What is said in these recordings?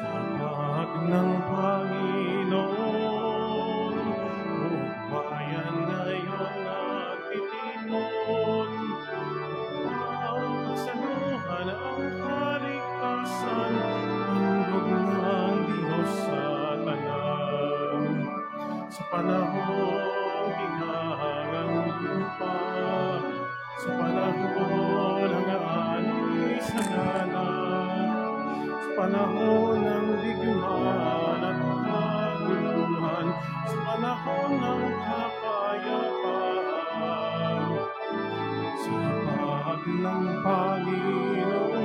Tawag ng Panginoon, buong bayan ngayong nagtitipon. Pagsaluhan ang kaligtasan, handog ng Diyos sa tanan. Sa panahon bigangang lupa, sa panahon ng ani sa panahon ng digmaan at kaguluhan, sa panahon ng kapayapaan. Sa pag ng Panginoon,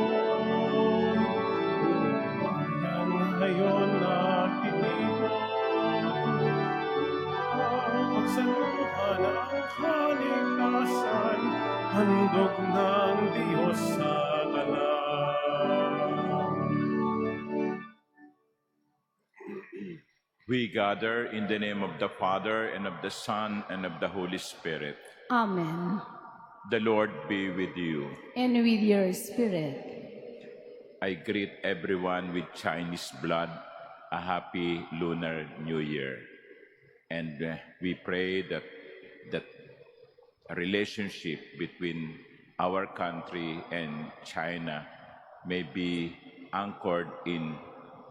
buong bayan ngayon nagtitipon. Ang pagsaluhan ang kaligtasan, handog ng Diyos sa tanan. We gather in the name of the Father, and of the Son, and of the Holy Spirit. Amen. The Lord be with you. And with your spirit. I greet everyone with Chinese blood, a happy Lunar New Year. And we pray that a relationship between our country and China may be anchored in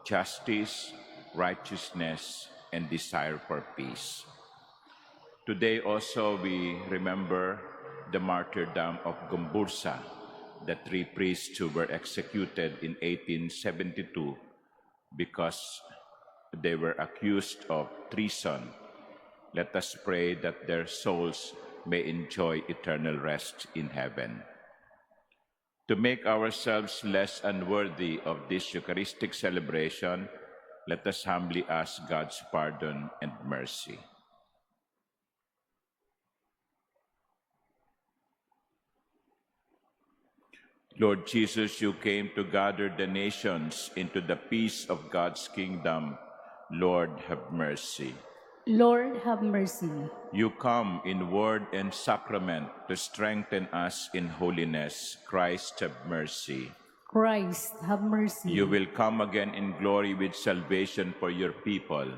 justice, righteousness, and desire for peace. Today also we remember the martyrdom of Gombursa, the 3 priests who were executed in 1872 because they were accused of treason. Let us pray that their souls may enjoy eternal rest in heaven. To make ourselves less unworthy of this Eucharistic celebration, let us humbly ask God's pardon and mercy. Lord Jesus, you came to gather the nations into the peace of God's kingdom. Lord, have mercy. Lord, have mercy. You come in word and sacrament to strengthen us in holiness. Christ, have mercy. Christ, have mercy. You will come again in glory with salvation for your people.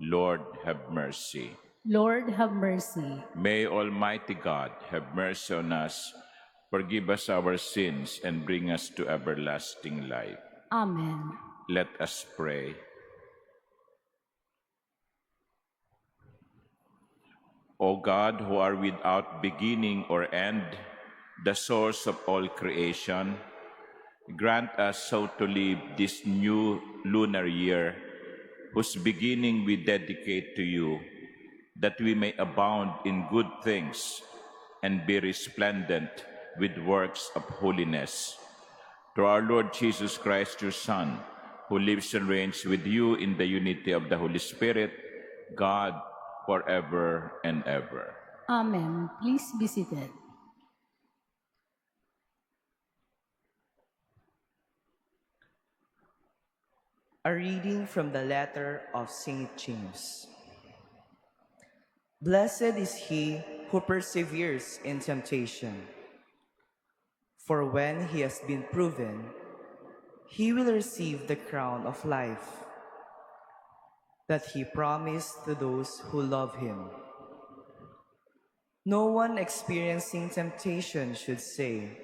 Lord, have mercy. Lord, have mercy. May Almighty God have mercy on us, forgive us our sins, and bring us to everlasting life. Amen. Let us pray. O God, who are without beginning or end, the source of all creation, grant us so to live this new lunar year, whose beginning we dedicate to you, that we may abound in good things and be resplendent with works of holiness. Through our Lord Jesus Christ, your Son, who lives and reigns with you in the unity of the Holy Spirit, God, forever and ever. Amen. Please be seated. A reading from the letter of St. James. Blessed is he who perseveres in temptation, for when he has been proven, he will receive the crown of life that he promised to those who love him. No one experiencing temptation should say,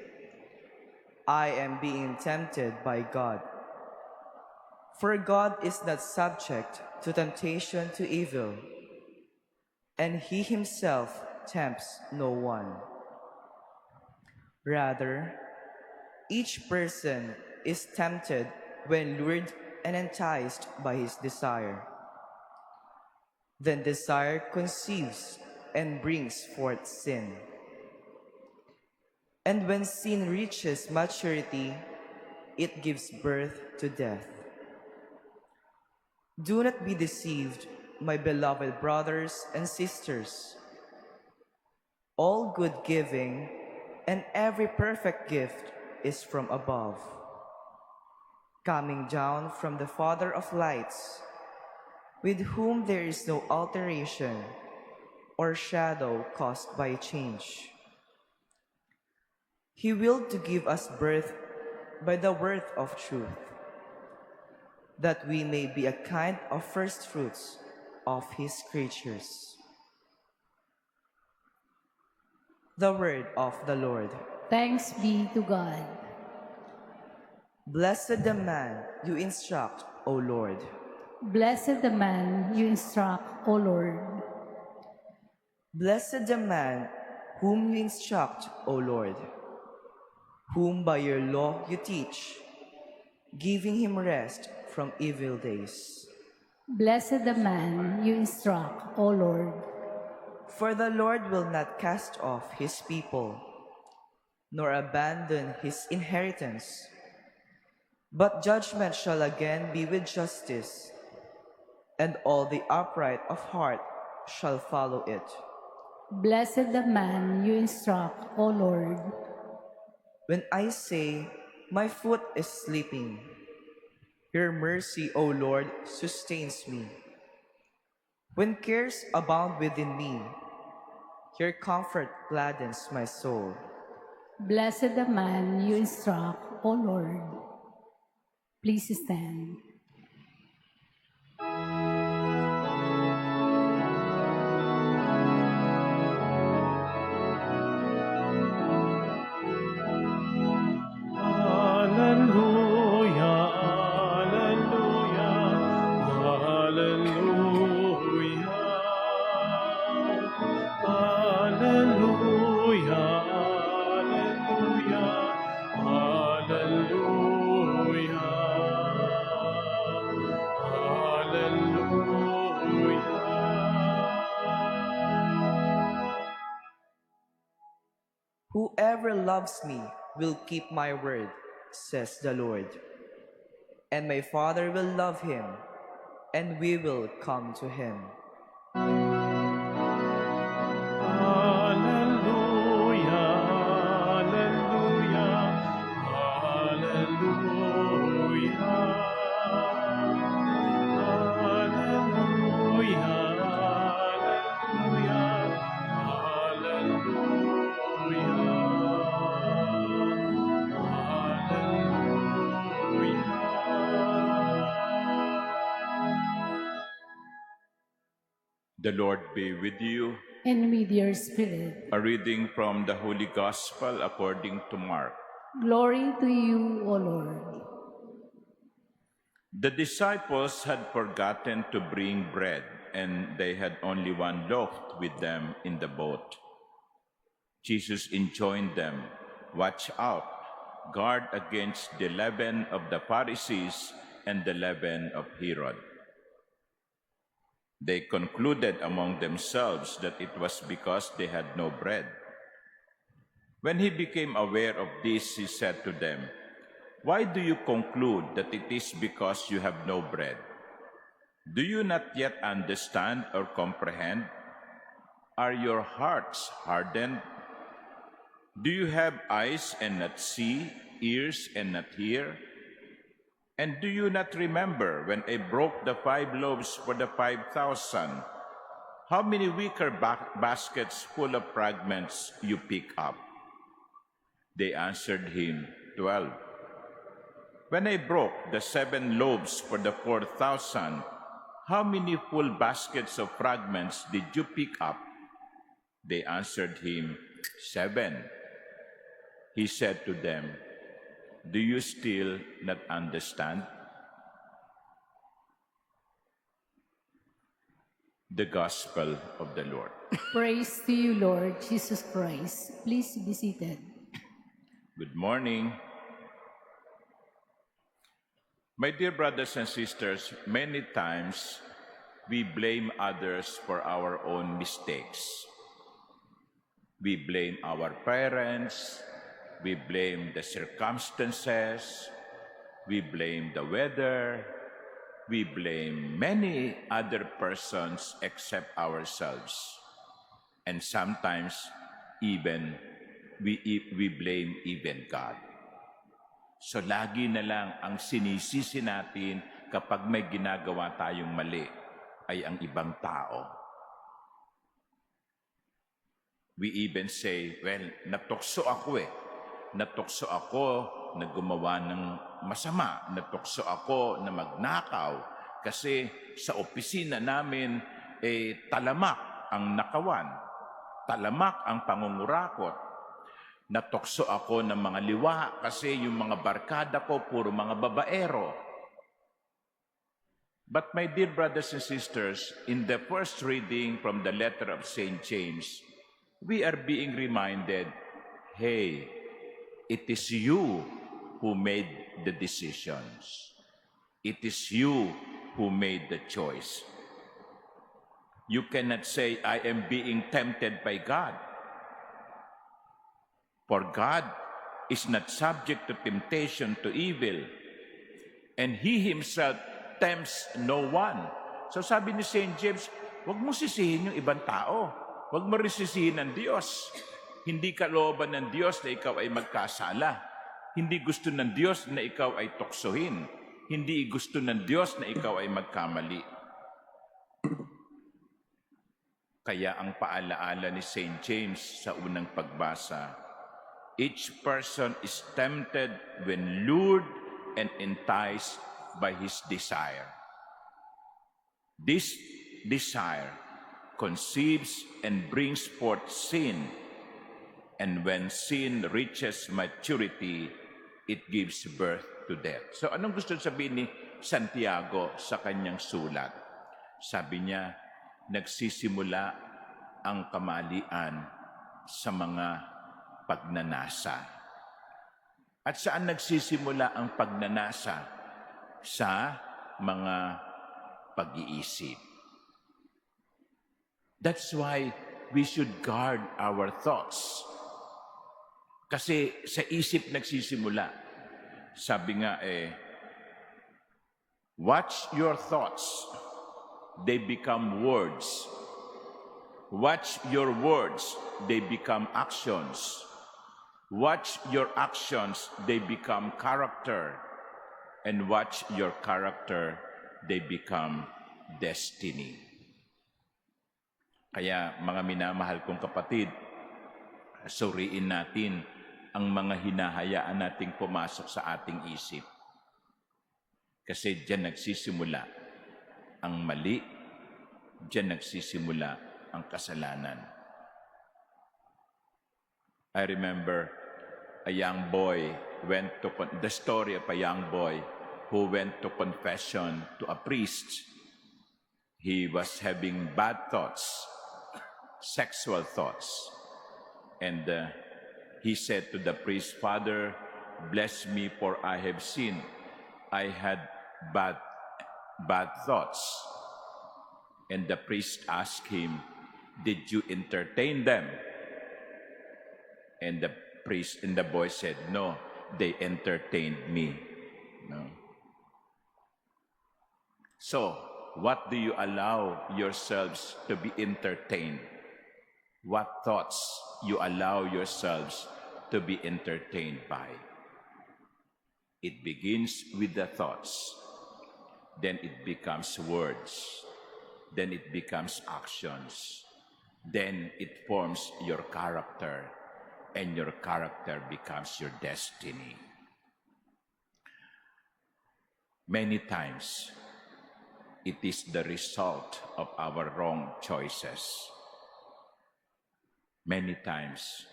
I am being tempted by God. For God is not subject to temptation to evil, and he himself tempts no one. Rather, each person is tempted when lured and enticed by his desire. Then desire conceives and brings forth sin. And when sin reaches maturity, it gives birth to death. Do not be deceived, my beloved brothers and sisters. All good giving and every perfect gift is from above, coming down from the Father of lights, with whom there is no alteration or shadow caused by change. He willed to give us birth by the word of truth, that we may be a kind of first fruits of his creatures. The word of the Lord. Thanks be to God. Blessed the man you instruct, O Lord. Blessed the man you instruct, O Lord. Blessed the man whom you instruct, O Lord, whom by your law you teach, giving him rest from evil days. Blessed the man you instruct, O Lord. For the Lord will not cast off his people, nor abandon his inheritance. But judgment shall again be with justice, and all the upright of heart shall follow it. Blessed the man you instruct, O Lord. When I say, my foot is sleeping, your mercy, O Lord, sustains me. When cares abound within me, your comfort gladdens my soul. Blessed the man you instruct, O Lord. Please stand. Hallelujah, hallelujah, hallelujah. Hallelujah, hallelujah, hallelujah. Whoever loves me will keep my word, says the Lord. And my Father will love him, and we will come to him. Hallelujah, hallelujah, hallelujah. The Lord be with you. And with your spirit. A reading from the Holy Gospel according to Mark. Glory to you, O Lord. The disciples had forgotten to bring bread, and they had only one loaf with them in the boat. Jesus enjoined them, "Watch out, guard against the leaven of the Pharisees and the leaven of Herod." They concluded among themselves that it was because they had no bread. When he became aware of this, he said to them, "Why do you conclude that it is because you have no bread? Do you not yet understand or comprehend? Are your hearts hardened? Do you have eyes and not see, ears and not hear? And do you not remember when I broke the 5 loaves for the 5,000, how many wicker baskets full of fragments you pick up?" They answered him, 12. "When I broke the 7 loaves for the 4,000, how many full baskets of fragments did you pick up?" They answered him, 7. He said to them, "Do you still not understand?" The Gospel of the Lord. Praise to you, Lord Jesus Christ. Please be seated. Good morning. My dear brothers and sisters, many times we blame others for our own mistakes. We blame our parents, we blame the circumstances, we blame the weather, we blame many other persons except ourselves. And sometimes even we blame even God. So lagi na lang ang sinisisi natin kapag may ginagawa tayong mali ay ang ibang tao. We even say, well, natukso ako eh. Natukso ako na gumawa ng masama, natukso ako na magnakaw kasi sa opisina namin talamak ang nakawan, talamak ang pangungurakot. Natukso ako ng mga liwa kasi yung mga barkada ko puro mga babaero. But my dear brothers and sisters, in the first reading from the letter of St. James, we are being reminded, hey, it is you who made the decisions. It is you who made the choice. You cannot say, I am being tempted by God. For God is not subject to temptation to evil, and He Himself tempts no one. So sabi ni St. James, huwag mo sisihin yung ibang tao. Huwag mo rin sisihin ang Diyos. Hindi kalooban ng Diyos na ikaw ay magkasala. Hindi gusto ng Diyos na ikaw ay tuksohin. Hindi gusto ng Diyos na ikaw ay magkamali. Kaya ang paalaala ni St. James sa unang pagbasa, each person is tempted when lured and enticed by his desire. This desire conceives and brings forth sin, and when sin reaches maturity, it gives birth to death. So anong gusto sabihin ni Santiago sa kanyang sulat? Sabi niya, nagsisimula ang kamalian sa mga pagnanasa. At saan nagsisimula ang pagnanasa? Sa mga pag-iisip. That's why we should guard our thoughts. Kasi sa isip nagsisimula. Sabi nga watch your thoughts. They become words. Watch your words. They become actions. Watch your actions. They become character. And watch your character, they become destiny. Kaya mga minamahal kong kapatid, suriin natin ang mga hinahayaan nating pumasok sa ating isip. Kasi diyan nagsisimula ang mali, diyan nagsisimula ang kasalanan. I remember a young boy the story of a young boy who went to confession to a priest. He was having bad thoughts, sexual thoughts. And he said to the priest, Father, bless me for I have sinned. I had bad thoughts. And the priest asked him, did you entertain them? And the boy said, no, they entertained me. No. So, what do you allow yourselves to be entertained? What thoughts you allow yourselves to be entertained by? It begins with the thoughts. Then it becomes words. Then it becomes actions. Then it forms your character. And your character becomes your destiny. Many times, it is the result of our wrong choices. Many times,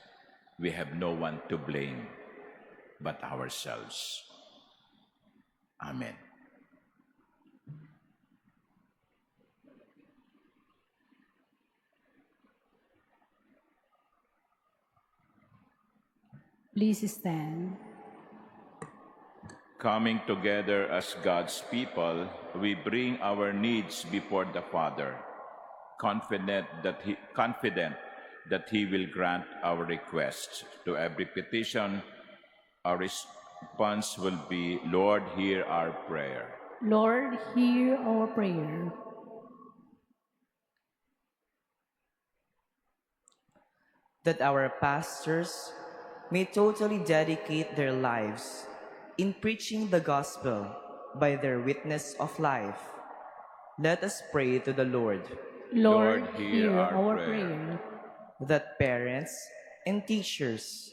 we have no one to blame but ourselves. Amen. Please stand. Coming together as God's people, we bring our needs before the Father, confident that He will grant our requests. To every petition, our response will be, Lord, hear our prayer. Lord, hear our prayer. That our pastors may totally dedicate their lives in preaching the gospel by their witness of life. Let us pray to the Lord. Lord, Lord, hear our prayer. That parents and teachers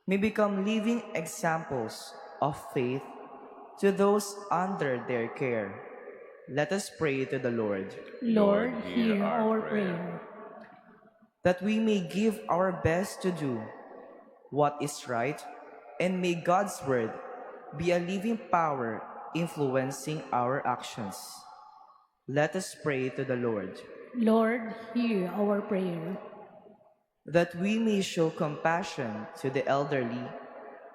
may become living examples of faith to those under their care. Let us pray to the Lord, Lord, hear hear our our prayer. prayer. that we may give our best to do what is right, and may God's word be a living power influencing our actions. Let us pray to the Lord, Lord, hear our prayer. that we may show compassion to the elderly,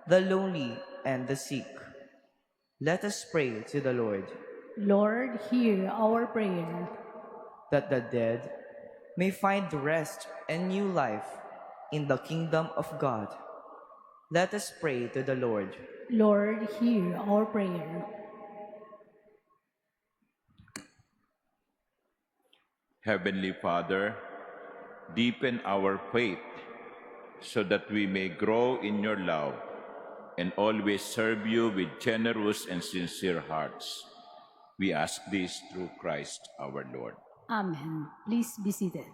the lonely, and the sick. Let us pray to the Lord, Lord, hear our prayer. that the dead may find rest and new life in the kingdom of God. Let us pray to the Lord, Lord, hear our prayer. Heavenly Father, deepen our faith so that we may grow in your love and always serve you with generous and sincere hearts. We ask this through Christ our Lord. Amen. Please be seated.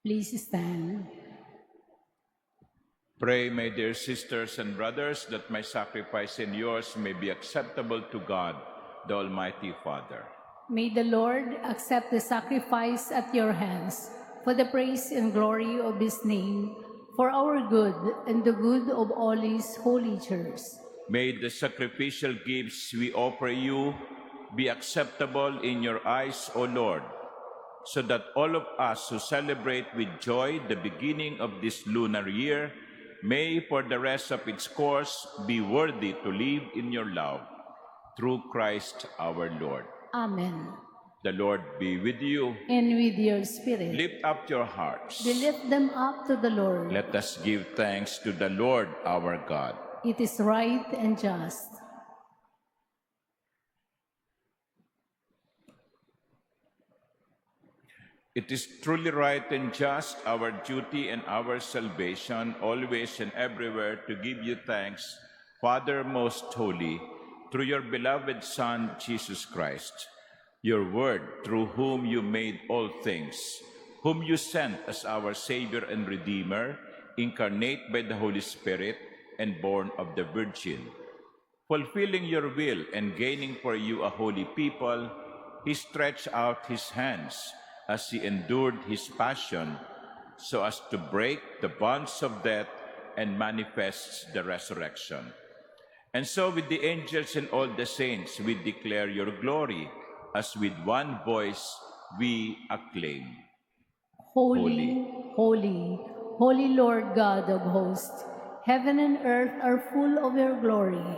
Please stand. Pray, my dear sisters and brothers, that my sacrifice and yours may be acceptable to God, the Almighty Father. May the Lord accept the sacrifice at your hands for the praise and glory of his name, for our good and the good of all his holy church. May the sacrificial gifts we offer you be acceptable in your eyes, O Lord, so that all of us who celebrate with joy the beginning of this lunar year may, for the rest of its course, be worthy to live in your love. Through Christ our Lord. Amen. The Lord be with you. And with your spirit. Lift up your hearts. We lift them up to the Lord. Let us give thanks to the Lord our God. It is right and just. It is truly right and just, our duty and our salvation, always and everywhere to give you thanks, Father most holy, through your beloved Son, Jesus Christ, your word, through whom you made all things, whom you sent as our Savior and Redeemer, incarnate by the Holy Spirit and born of the Virgin. Fulfilling your will and gaining for you a holy people, he stretched out his hands as he endured his passion, so as to break the bonds of death and manifests the resurrection. And so with the angels and all the saints, we declare your glory, as with one voice we acclaim. Holy, holy, holy Lord God of hosts, heaven and earth are full of your glory.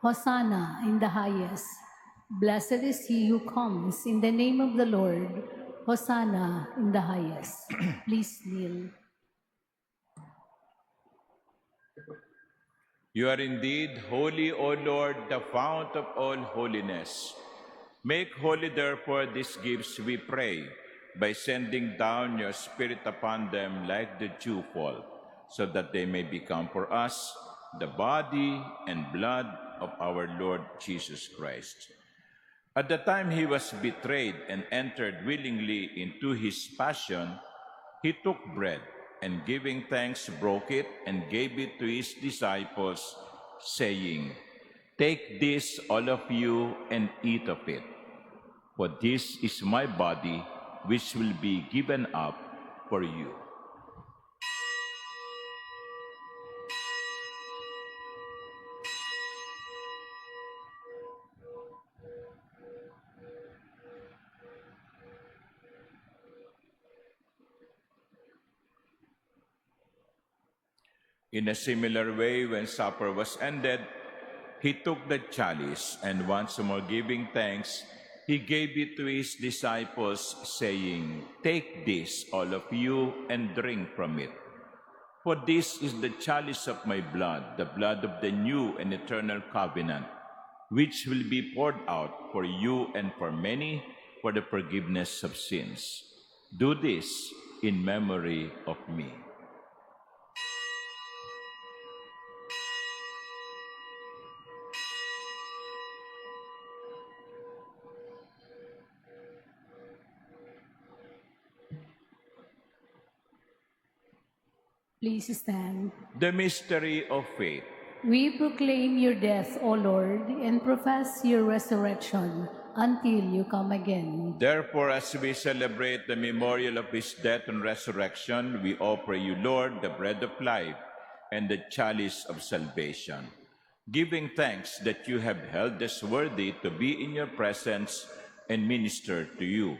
Hosanna in the highest. Blessed is he who comes in the name of the Lord. Hosanna in the highest. Please kneel. You are indeed holy, O Lord, the fount of all holiness. Make holy, therefore, these gifts, we pray, by sending down your Spirit upon them like the dewfall, so that they may become for us the body and blood of our Lord Jesus Christ. At the time he was betrayed and entered willingly into his passion, He took bread, and giving thanks, broke it and gave it to his disciples, saying, "Take this, all of you, and eat of it. For this is my body, which will be given up for you." In a similar way, when supper was ended, he took the chalice, and once more giving thanks, he gave it to his disciples, saying, "Take this, all of you, and drink from it. For this is the chalice of my blood, the blood of the new and eternal covenant, which will be poured out for you and for many for the forgiveness of sins. Do this in memory of me." Please stand. The mystery of faith. We proclaim your death, O Lord, and profess your resurrection until you come again. Therefore, as we celebrate the memorial of his death and resurrection, we offer you, Lord, the bread of life and the chalice of salvation, giving thanks that you have held us worthy to be in your presence and minister to you.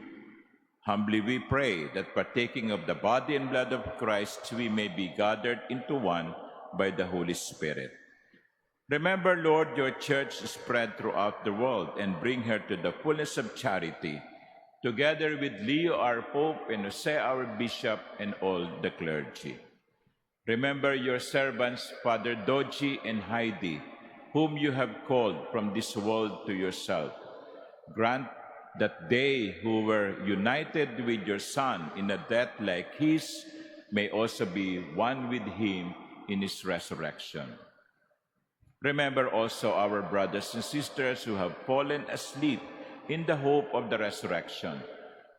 Humbly we pray that partaking of the body and blood of Christ, we may be gathered into one by the Holy Spirit. Remember, Lord, your church spread throughout the world and bring her to the fullness of charity, together with Leo, our Pope, and Jose, our Bishop, and all the clergy. Remember your servants, Father Doji and Heidi, whom you have called from this world to yourself. Grant that they who were united with your Son in a death like his may also be one with him in his resurrection. Remember also our brothers and sisters who have fallen asleep in the hope of the resurrection,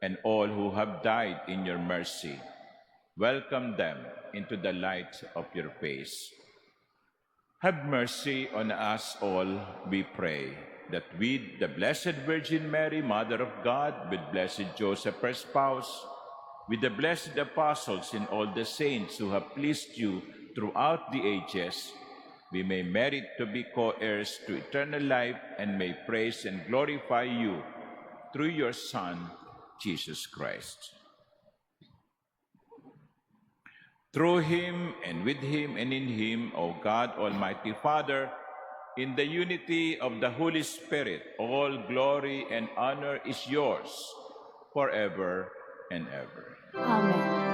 and all who have died in your mercy. Welcome them into the light of your face. Have mercy on us all, we pray, that with the Blessed Virgin Mary, Mother of God, with Blessed Joseph, her spouse, with the blessed apostles and all the saints who have pleased you throughout the ages, we may merit to be co-heirs to eternal life and may praise and glorify you through your Son, Jesus Christ. Through him and with him and in him, O God, Almighty Father, in the unity of the Holy Spirit, all glory and honor is yours forever and ever. Amen.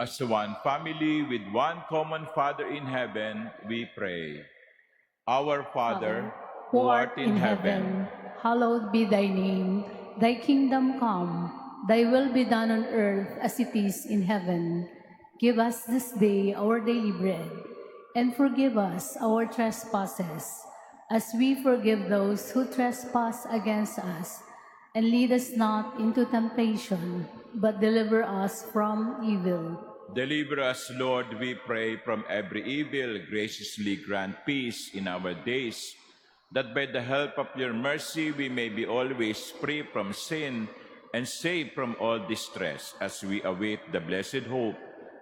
As one family with one common Father in heaven, we pray. Our Father, who art in heaven, hallowed be thy name. Thy kingdom come, thy will be done on earth as it is in heaven. Give us this day our daily bread, and forgive us our trespasses, as we forgive those who trespass against us. And lead us not into temptation, but deliver us from evil. Deliver us, Lord, we pray, from every evil. Graciously grant peace in our days, that by the help of your mercy we may be always free from sin and saved from all distress, as we await the blessed hope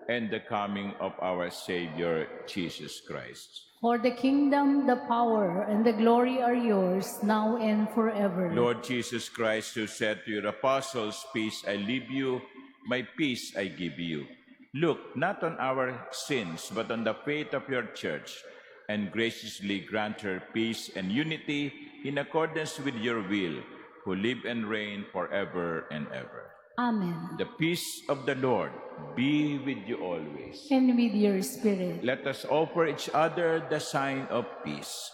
and the coming of our Savior, Jesus Christ. For the kingdom, the power, and the glory are yours, now and forever. Lord Jesus Christ, who said to your apostles, "Peace I leave you, my peace I give you," look not on our sins, but on the faith of your church, and graciously grant her peace and unity in accordance with your will, who live and reign forever and ever. Amen. The peace of the Lord be with you always. And with your spirit. Let us offer each other the sign of peace.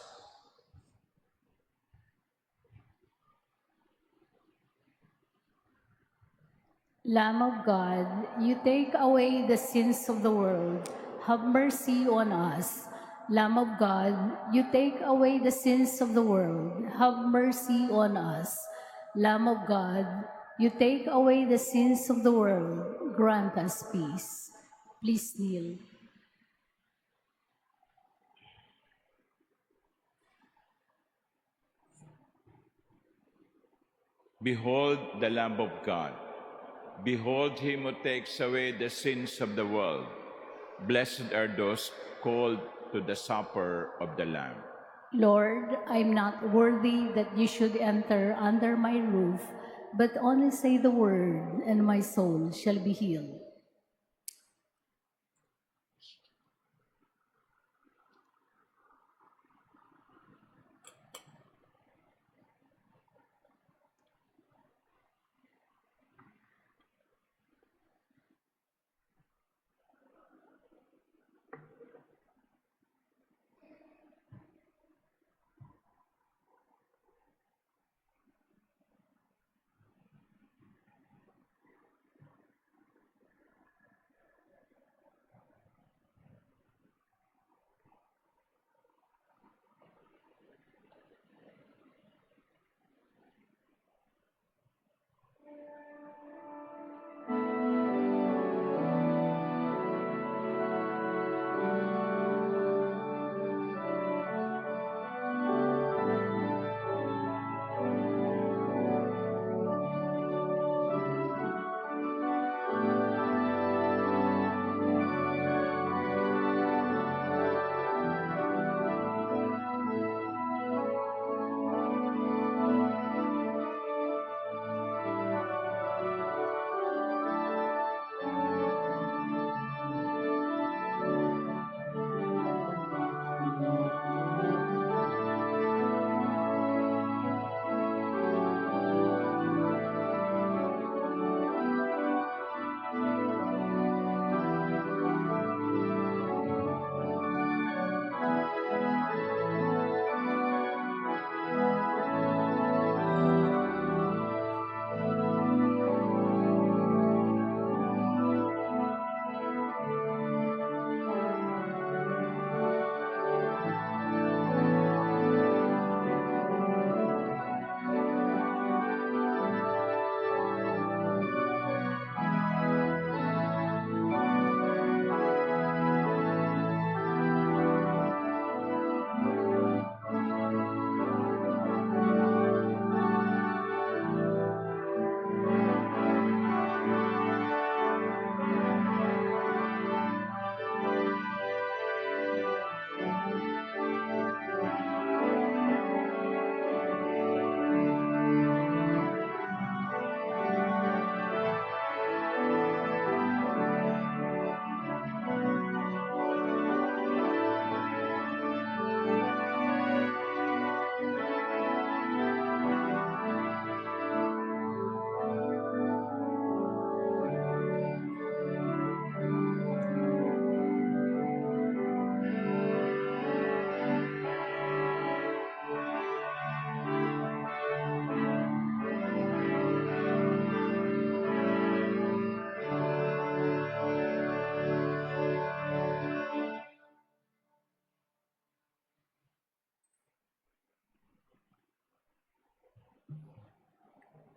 Lamb of God, you take away the sins of the world. Have mercy on us. Lamb of God, you take away the sins of the world. Have mercy on us. Lamb of God, you take away the sins of the world. Grant us peace. Please kneel. Behold the Lamb of God. Behold him who takes away the sins of the world. Blessed are those called to the supper of the Lamb. Lord, I am not worthy that you should enter under my roof, but only say the word, and my soul shall be healed.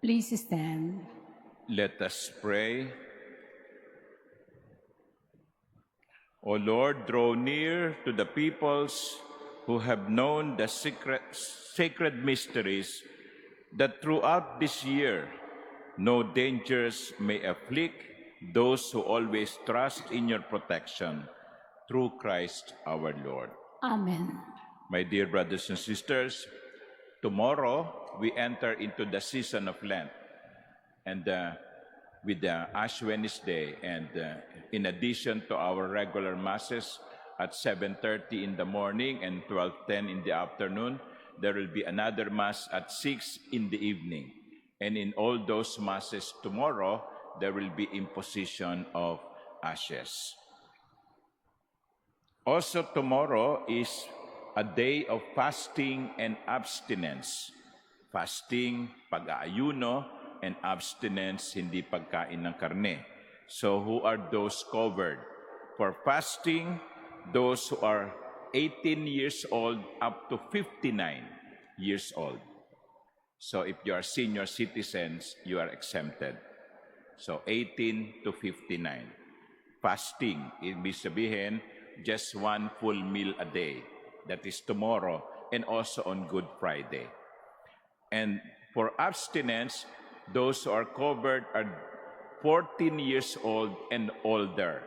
Please stand. Let us pray. O Lord, draw near to the peoples who have known the sacred mysteries, that throughout this year no dangers may afflict those who always trust in your protection. Through Christ our Lord. Amen. My dear brothers and sisters, tomorrow we enter into the season of Lent, and with the Ash Wednesday, and in addition to our regular masses at 7:30 in the morning and 12:10 in the afternoon, there will be another mass at 6 in the evening. And in all those masses tomorrow, there will be imposition of ashes. Also, tomorrow is a day of fasting and abstinence. Fasting, pag-aayuno, and abstinence, hindi pagkain ng karne. So who are those covered? For fasting, those who are 18 years old up to 59 years old. So if you are senior citizens, you are exempted. So 18 to 59. Fasting, ibig sabihin, just one full meal a day. That is tomorrow and also on Good Friday. And for abstinence, those who are covered are 14 years old and older.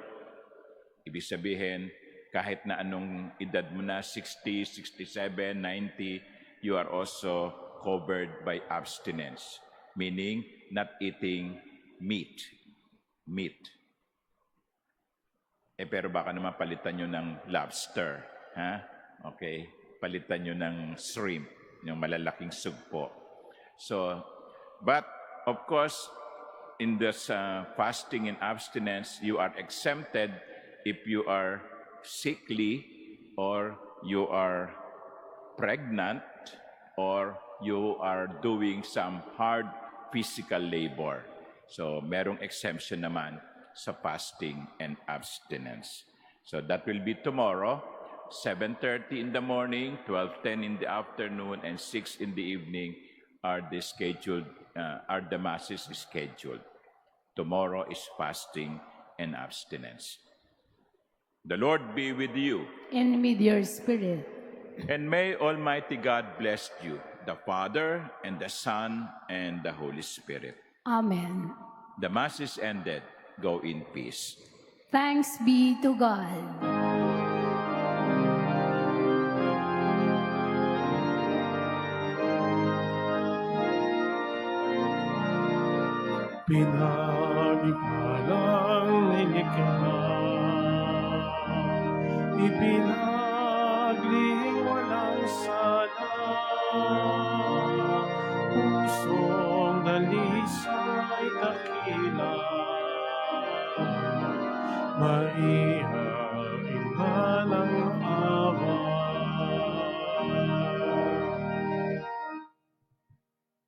Ibig sabihin, kahit na anong edad mo na, 60, 67, 90, you are also covered by abstinence, meaning not eating meat. Pero baka naman palitan nyo ng lobster. Ha? Okay? Palitan nyo ng shrimp, yung malalaking sugpo. So, but of course, in this fasting and abstinence, you are exempted if you are sickly or you are pregnant or you are doing some hard physical labor. So, merong exemption naman sa fasting and abstinence. So, that will be tomorrow, 7:30 in the morning, 12:10 in the afternoon, and 6 in the evening are the masses scheduled. Tomorrow is fasting and abstinence. The Lord be with you. And with your spirit. And may Almighty God bless you, the Father, and the Son, and the Holy Spirit. Amen. The Mass is ended. Go in peace. Thanks be to God. Pinag-ipalang inika, ipinaglihing walang sala, pusong dalisay dakila, maihain ng awa.